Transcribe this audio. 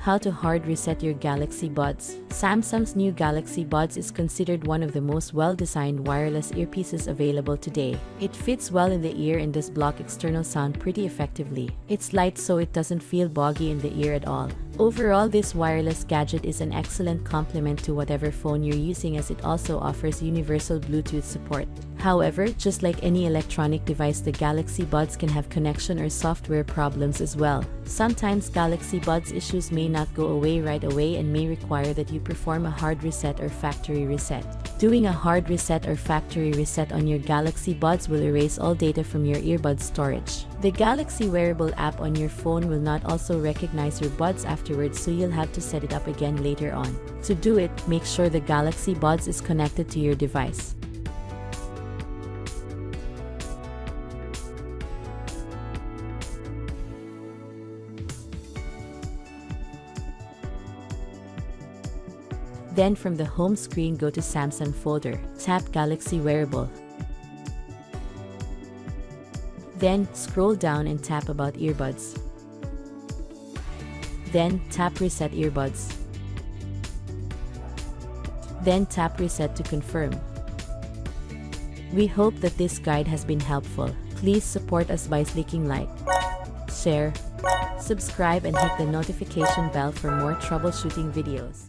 How to hard reset your Galaxy Buds. Samsung's new Galaxy Buds is considered one of the most well-designed wireless earpieces available today. It fits well in the ear and does block external sound pretty effectively. It's light so it doesn't feel boggy in the ear at all. Overall, this wireless gadget is an excellent complement to whatever phone you're using, as it also offers universal Bluetooth support. However, just like any electronic device, the Galaxy Buds can have connection or software problems as well. Sometimes Galaxy Buds issues may not go away right away and may require that you perform a hard reset or factory reset. Doing a hard reset or factory reset on your Galaxy Buds will erase all data from your earbud storage. The Galaxy wearable app on your phone will not also recognize your buds afterwards, so you'll have to set it up again later on. To do it, make sure the Galaxy Buds is connected to your device. Then from the home screen, go to Samsung folder, tap Galaxy Wearable. Then scroll down and tap About Earbuds. Then tap Reset Earbuds. Then tap Reset to confirm. We hope that this guide has been helpful. Please support us by clicking like, share, subscribe and hit the notification bell for more troubleshooting videos.